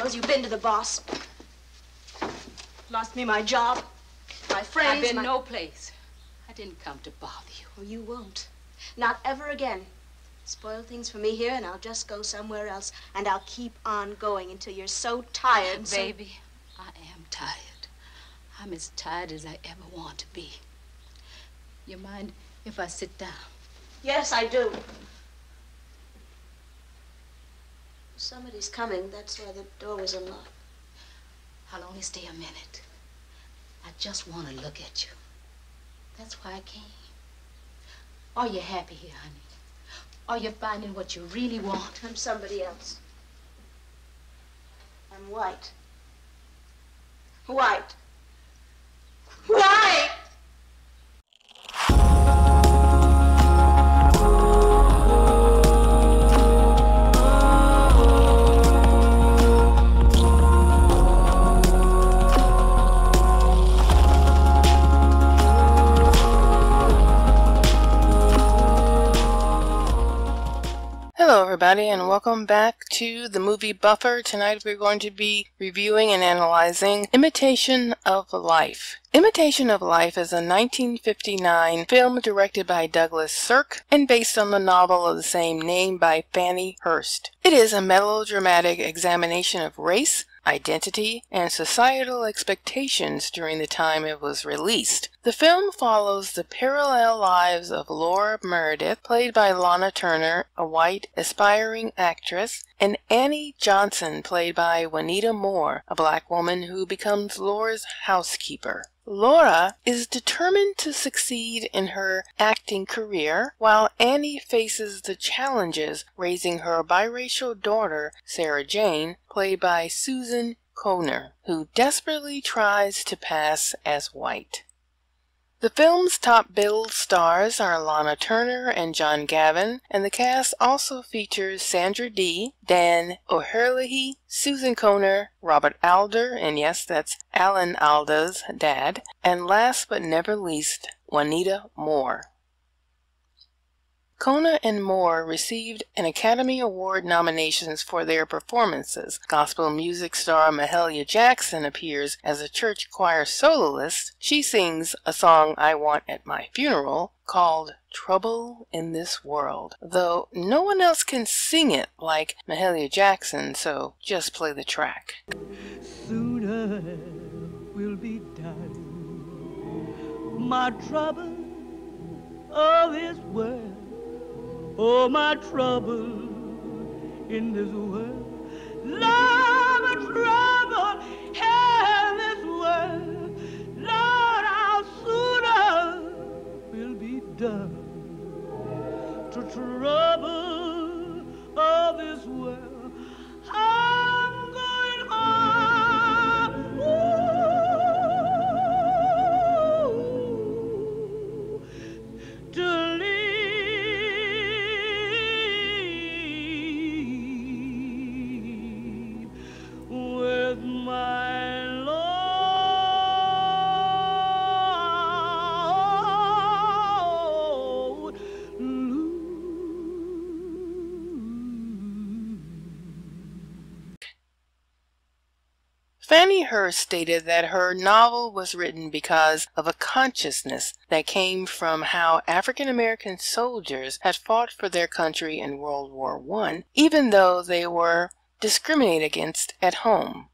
knows you've been to the boss. Lost me my job, my friends. I've been no place. I didn't come to bother you. Well, you won't. Not ever again. Spoil things for me here, and I'll just go somewhere else. And I'll keep on going until you're so tired. And Baby, I am tired. I'm as tired as I ever want to be. You mind if I sit down? Yes, I do. Somebody's coming. That's why the door was unlocked. I'll only stay a minute. I just want to look at you. That's why I came. Are you happy here, honey? Are you finding what you really want? I'm somebody else. I'm white. White. White! Hello everybody, and welcome back to the movie Buffer. Tonight we're going to be reviewing and analyzing Imitation of Life. Imitation of Life is a 1959 film directed by Douglas Sirk and based on the novel of the same name by Fannie Hurst. It is a melodramatic examination of race, identity, and societal expectations during the time it was released. The film follows the parallel lives of Lora Meredith, played by Lana Turner, a white aspiring actress, and Annie Johnson, played by Juanita Moore, a black woman who becomes Lora's housekeeper. Lora is determined to succeed in her acting career, while Annie faces the challenges raising her biracial daughter, Sarah Jane, played by Susan Kohner, who desperately tries to pass as white. The film's top billed stars are Lana Turner and Gavin, and the cast also features Sandra Dee, Dan O'Herlihy, Susan Kohner, Robert Alda, and yes, that's Alan Alda's dad, and last but never least, Juanita Moore. Kohner and Moore received an Academy Award nominations for their performances. Gospel music star Mahalia Jackson appears as a church choir soloist. She sings a song I want at my funeral called Trouble in This World, though no one else can sing it like Mahalia Jackson, so just play the track. Sooner will be done. My trouble of this world. Oh, my trouble in this world, Lord, my trouble in this world, Lord, how sooner will be done to trouble of this world. I'm going home. Ooh, to live my Lord. Fannie Hurst stated that her novel was written because of a consciousness that came from how African American soldiers had fought for their country in World War I, even though they were discriminated against at home.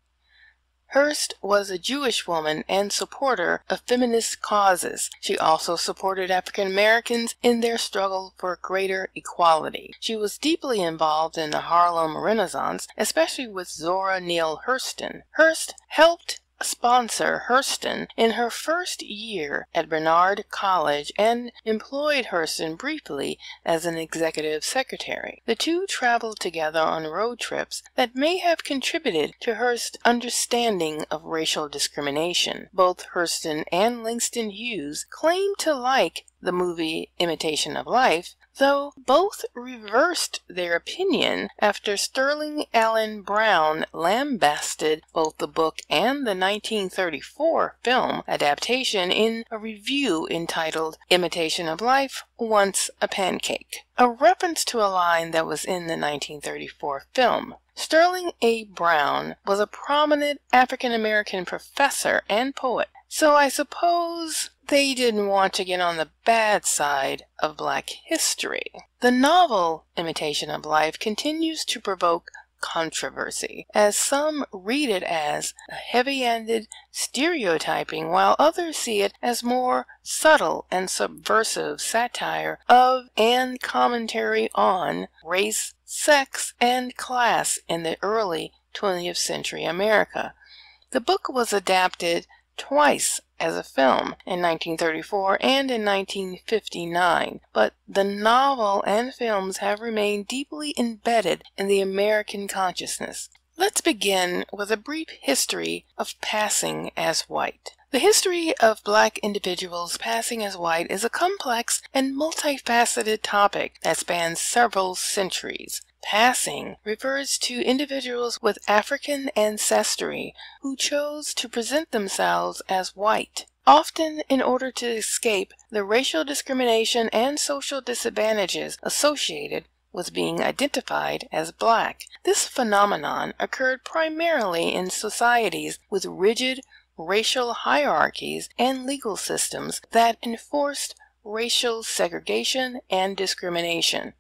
Hurst was a Jewish woman and supporter of feminist causes. She also supported African Americans in their struggle for greater equality. She was deeply involved in the Harlem Renaissance, especially with Zora Neale Hurston. Hurst helped sponsor Hurston in her first year at Barnard College and employed Hurston briefly as an executive secretary. The two traveled together on road trips that may have contributed to Hurst's understanding of racial discrimination. Both Hurston and Langston Hughes claimed to like the movie Imitation of Life, though both reversed their opinion after Sterling Allen Brown lambasted both the book and the 1934 film adaptation in a review entitled Imitation of Life, Once a Pancake, a reference to a line that was in the 1934 film. Sterling A. Brown was a prominent African-American professor and poet, so I suppose they didn't want to get on the bad side of Black history. The novel Imitation of Life continues to provoke controversy, as some read it as a heavy-handed stereotyping, while others see it as more subtle and subversive satire of and commentary on race, sex, and class in the early 20th century America. The book was adapted twice as a film, in 1934 and in 1959, but the novel and films have remained deeply embedded in the American consciousness. Let's begin with a brief history of passing as white. The history of Black individuals passing as white is a complex and multifaceted topic that spans several centuries. Passing refers to individuals with African ancestry who chose to present themselves as white, often in order to escape the racial discrimination and social disadvantages associated with being identified as Black. This phenomenon occurred primarily in societies with rigid racial hierarchies and legal systems that enforced racial segregation and discrimination.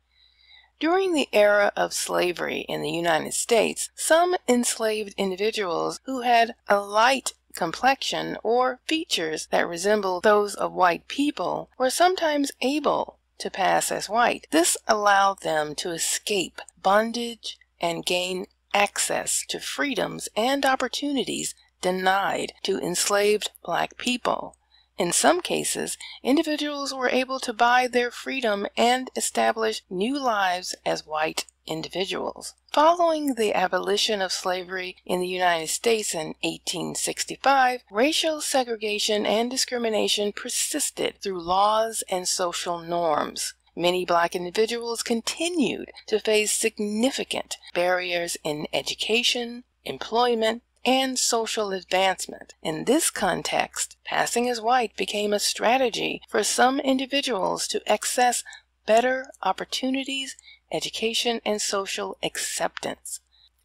During the era of slavery in the United States, some enslaved individuals who had a light complexion or features that resembled those of white people were sometimes able to pass as white. This allowed them to escape bondage and gain access to freedoms and opportunities denied to enslaved Black people. In some cases, individuals were able to buy their freedom and establish new lives as white individuals. Following the abolition of slavery in the United States in 1865, racial segregation and discrimination persisted through laws and social norms. Many Black individuals continued to face significant barriers in education, employment, and social advancement. In this context, passing as white became a strategy for some individuals to access better opportunities, education, and social acceptance.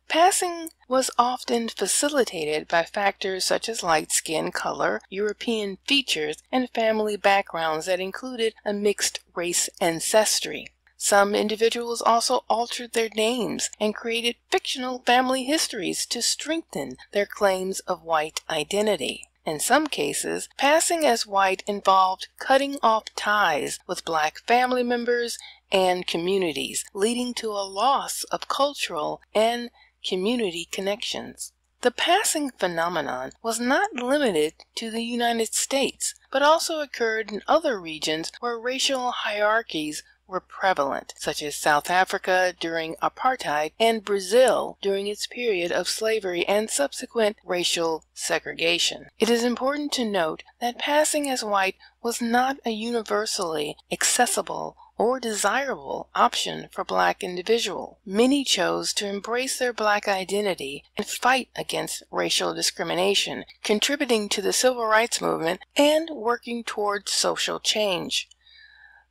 Passing was often facilitated by factors such as light skin color, European features, and family backgrounds that included a mixed race ancestry. Some individuals also altered their names and created fictional family histories to strengthen their claims of white identity. In some cases, passing as white involved cutting off ties with Black family members and communities, leading to a loss of cultural and community connections. The passing phenomenon was not limited to the United States, but also occurred in other regions where racial hierarchies were prevalent, such as South Africa during apartheid and Brazil during its period of slavery and subsequent racial segregation. It is important to note that passing as white was not a universally accessible or desirable option for Black individuals. Many chose to embrace their Black identity and fight against racial discrimination, contributing to the civil rights movement and working towards social change.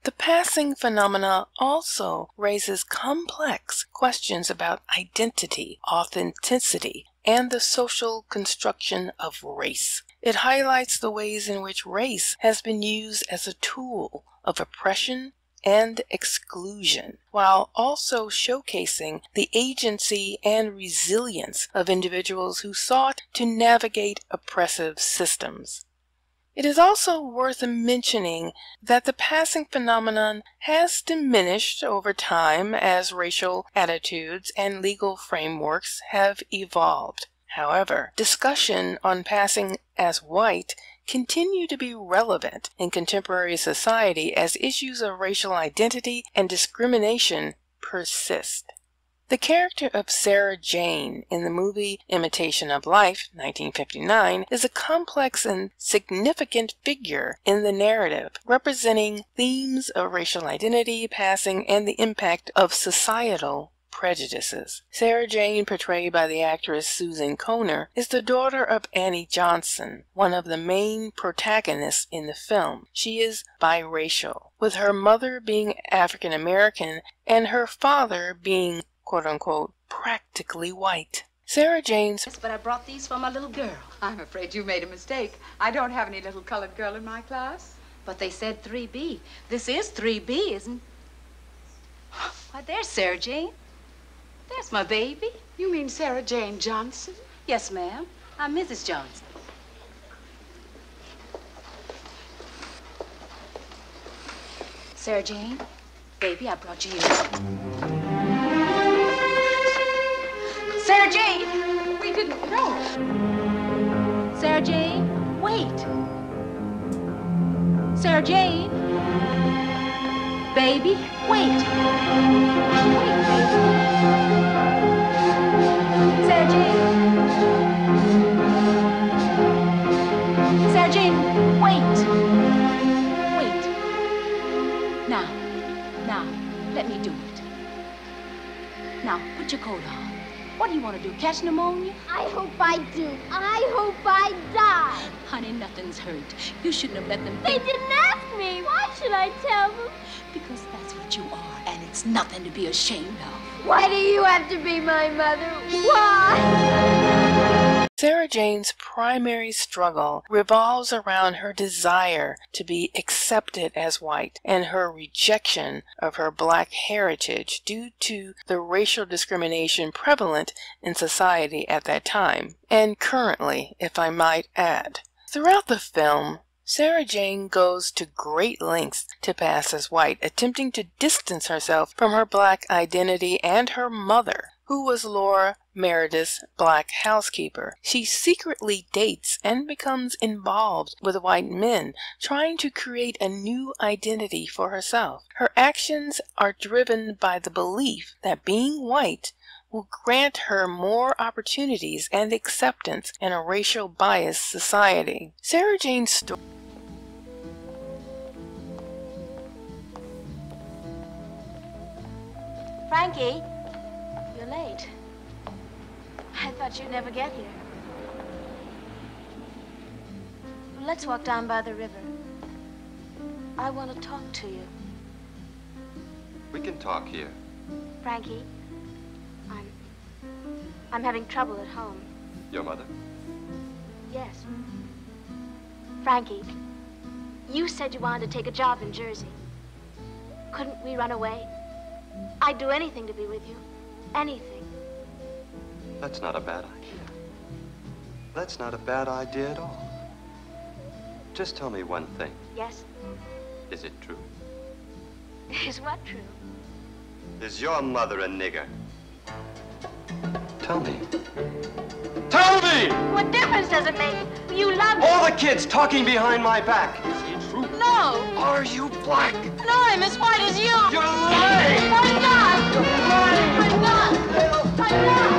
The passing phenomena also raises complex questions about identity, authenticity, and the social construction of race. It highlights the ways in which race has been used as a tool of oppression and exclusion, while also showcasing the agency and resilience of individuals who sought to navigate oppressive systems. It is also worth mentioning that the passing phenomenon has diminished over time as racial attitudes and legal frameworks have evolved. However, discussion on passing as white continue to be relevant in contemporary society as issues of racial identity and discrimination persist. The character of Sarah Jane in the movie Imitation of Life, 1959, is a complex and significant figure in the narrative, representing themes of racial identity, passing, and the impact of societal prejudices. Sarah Jane, portrayed by the actress Susan Kohner, is the daughter of Annie Johnson, one of the main protagonists in the film. She is biracial, with her mother being African American and her father being quote-unquote, practically white. Sarah Jane's... Yes, but I brought these for my little girl. I'm afraid you made a mistake. I don't have any little colored girl in my class. But they said 3B. This is 3B, isn't it? Why, there's Sarah Jane. There's my baby. You mean Sarah Jane Johnson? Yes, ma'am. I'm Mrs. Johnson. Sarah Jane, baby, I brought you here. Sarah Jane! We didn't know. Sarah Jane, wait. Sarah Jane. Baby, wait. Wait, baby. Sarah Jane. Sarah Jane, wait. Wait. Now, let me do it. Now, put your coat on. What do you want to do, catch pneumonia? I hope I do. I hope I die. Honey, nothing's hurt. You shouldn't have let them They think. didn't ask me. Why should I tell them? Because that's what you are, and it's nothing to be ashamed of. Why do you have to be my mother? Why? Sarah Jane's primary struggle revolves around her desire to be accepted as white and her rejection of her black heritage due to the racial discrimination prevalent in society at that time, and currently, if I might add. Throughout the film, Sarah Jane goes to great lengths to pass as white, attempting to distance herself from her black identity and her mother, who was Lora Meredith's black housekeeper. She secretly dates and becomes involved with white men, trying to create a new identity for herself. Her actions are driven by the belief that being white will grant her more opportunities and acceptance in a racial biased society. Sarah Jane's story. Frankie, you're late. I thought you'd never get here. Let's walk down by the river. I want to talk to you. We can talk here. Frankie, I'm having trouble at home. Your mother? Yes. Frankie, you said you wanted to take a job in Jersey. Couldn't we run away? I'd do anything to be with you. Anything. That's not a bad idea. That's not a bad idea at all. Just tell me one thing. Yes? Is it true? Is what true? Is your mother a nigger? Tell me. Tell me! What difference does it make? You love me. All the kids talking behind my back. Is it true? No. Are you black? No, I'm as white as you. You're lying! I'm not. You're lying! I'm not. I'm not.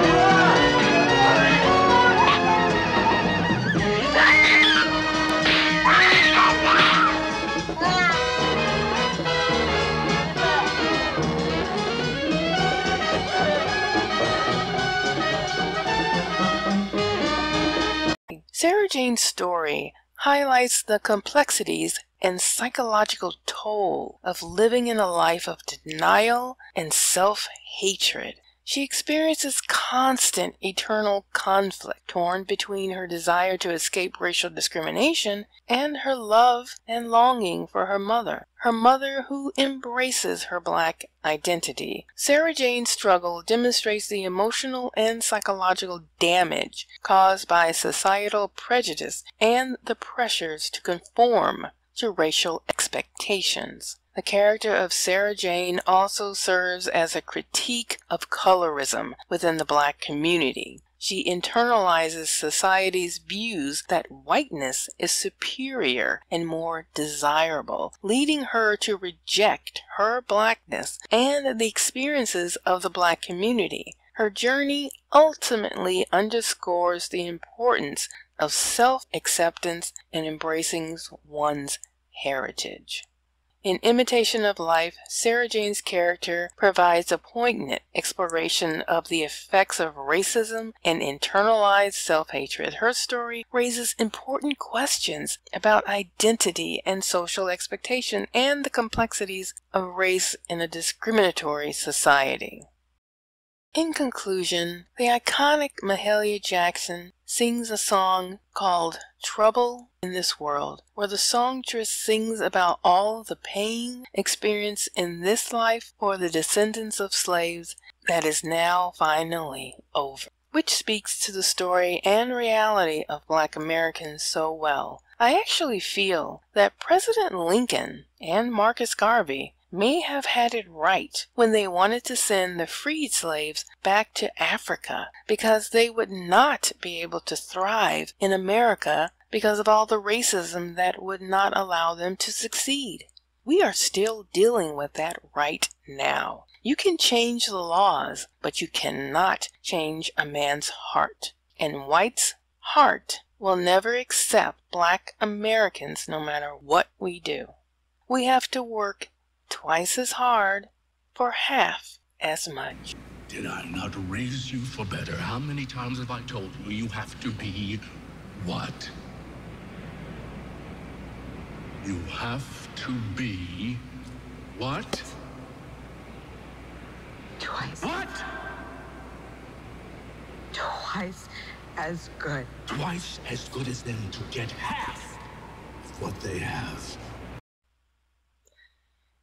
Sarah Jane's story highlights the complexities and psychological toll of living in a life of denial and self-hatred. She experiences constant, eternal conflict, torn between her desire to escape racial discrimination and her love and longing for her mother who embraces her black identity. Sarah Jane's struggle demonstrates the emotional and psychological damage caused by societal prejudice and the pressures to conform to racial expectations. The character of Sarah Jane also serves as a critique of colorism within the black community. She internalizes society's views that whiteness is superior and more desirable, leading her to reject her blackness and the experiences of the black community. Her journey ultimately underscores the importance of self-acceptance and embracing one's heritage. In Imitation of Life, Sarah Jane's character provides a poignant exploration of the effects of racism and internalized self-hatred. Her story raises important questions about identity and social expectation and the complexities of race in a discriminatory society. In conclusion, the iconic Mahalia Jackson sings a song called Trouble in This World, where the songstress sings about all the pain experienced in this life for the descendants of slaves that is now finally over, which speaks to the story and reality of Black Americans so well. I actually feel that President Lincoln and Marcus Garvey may have had it right when they wanted to send the freed slaves back to Africa, because they would not be able to thrive in America because of all the racism that would not allow them to succeed. We are still dealing with that right now. You can change the laws, but you cannot change a man's heart. And white's heart will never accept Black Americans no matter what we do. We have to work twice as hard for half as much. Did I not raise you for better? How many times have I told you you have to be what? You have to be what? Twice. What? Twice as good. Twice as good as them to get half of what they have.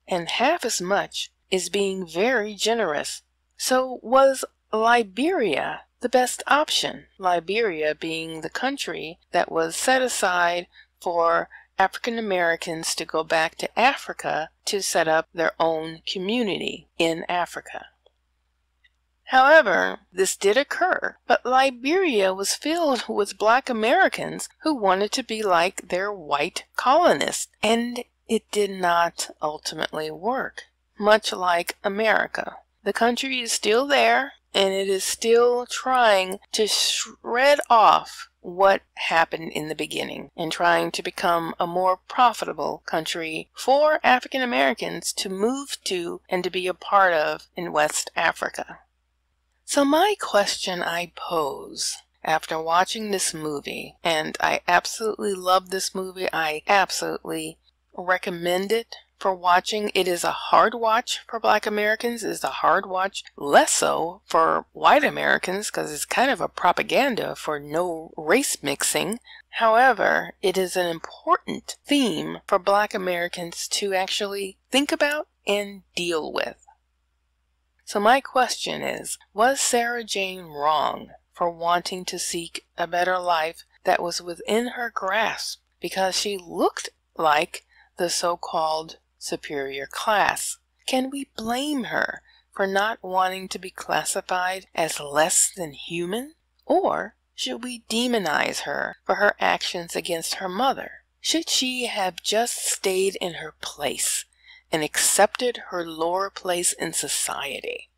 And half as much is being very generous. So was Liberia the best option? Liberia being the country that was set aside for African Americans to go back to Africa to set up their own community in Africa. However, this did occur, but Liberia was filled with Black Americans who wanted to be like their white colonists, and it did not ultimately work, much like America. The country is still there, and it is still trying to shred off what happened in the beginning and trying to become a more profitable country for African Americans to move to and to be a part of in West Africa. So my question I pose after watching this movie, and I absolutely love this movie, I absolutely recommend it for watching. It is a hard watch for Black Americans. It is a hard watch, less so for white Americans, because it's kind of a propaganda for no race mixing. However, it is an important theme for Black Americans to actually think about and deal with. So my question is, was Sarah Jane wrong for wanting to seek a better life that was within her grasp because she looked like the so-called superior class? Can we blame her for not wanting to be classified as less than human? Or should we demonize her for her actions against her mother? Should she have just stayed in her place and accepted her lower place in society?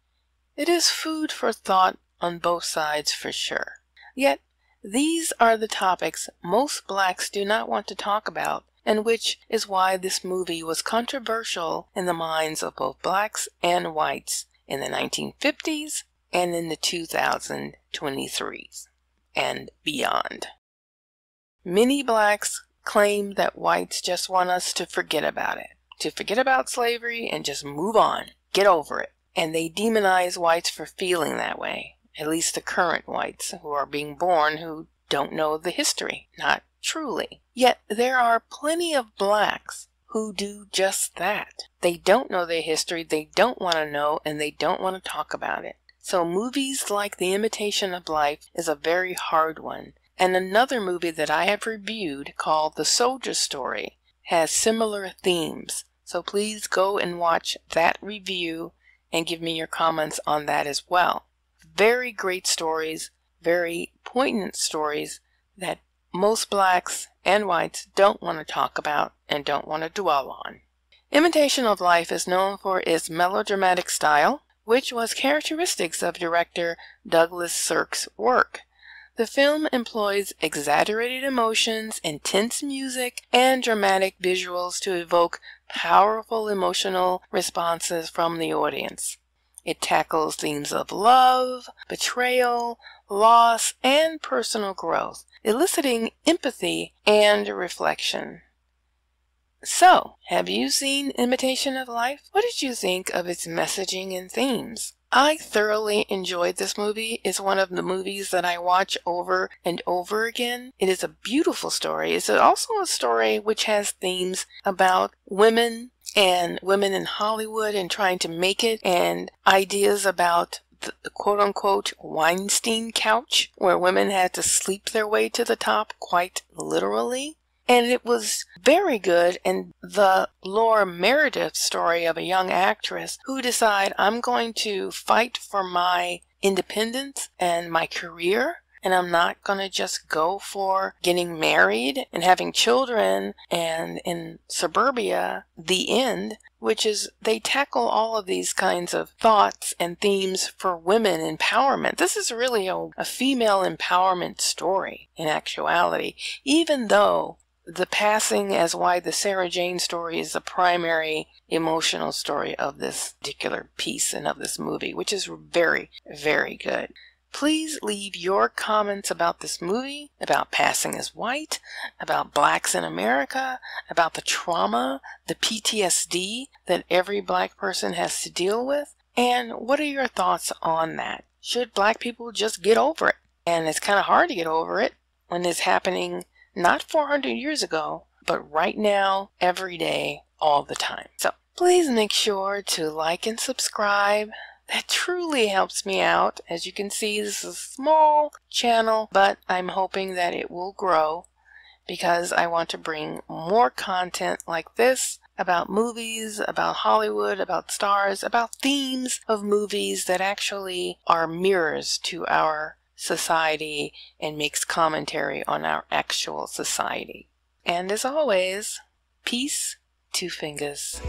It is food for thought on both sides for sure. Yet, these are the topics most blacks do not want to talk about, and which is why this movie was controversial in the minds of both blacks and whites in the 1950s and in the 2023s and beyond. Many blacks claim that whites just want us to forget about it, to forget about slavery and just move on, get over it. And they demonize whites for feeling that way, at least the current whites who are being born who don't know the history, not truly. Yet there are plenty of blacks who do just that. They don't know their history, they don't want to know, and they don't want to talk about it. So movies like The Imitation of Life is a very hard one. And another movie that I have reviewed called The Soldier Story has similar themes. So please go and watch that review and give me your comments on that as well. Very great stories, very poignant stories that most blacks and whites don't want to talk about and don't want to dwell on. Imitation of Life is known for its melodramatic style, which was characteristics of director Douglas Sirk's work. The film employs exaggerated emotions, intense music, and dramatic visuals to evoke powerful emotional responses from the audience. It tackles themes of love, betrayal, loss, and personal growth, eliciting empathy and reflection. So, have you seen Imitation of Life? What did you think of its messaging and themes? I thoroughly enjoyed this movie. It's one of the movies that I watch over and over again. It is a beautiful story. It's also a story which has themes about women and women in Hollywood and trying to make it, and ideas about the quote-unquote Weinstein couch, where women had to sleep their way to the top, quite literally. And it was very good, and the Lora Meredith story of a young actress who decided, I'm going to fight for my independence and my career, and I'm not going to just go for getting married and having children, and in Suburbia, The End, which is they tackle all of these kinds of thoughts and themes for women empowerment. This is really a female empowerment story in actuality, even though the passing as why the Sarah Jane story is the primary emotional story of this particular piece and of this movie, which is very, very good. Please leave your comments about this movie, about passing as white, about blacks in America, about the trauma, the PTSD that every black person has to deal with, and what are your thoughts on that? Should black people just get over it? And it's kind of hard to get over it when it's happening not 400 years ago, but right now, every day, all the time. So please make sure to like and subscribe. That truly helps me out. As you can see, this is a small channel, but I'm hoping that it will grow because I want to bring more content like this about movies, about Hollywood, about stars, about themes of movies that actually are mirrors to our society and makes commentary on our actual society. And as always, peace, two fingers.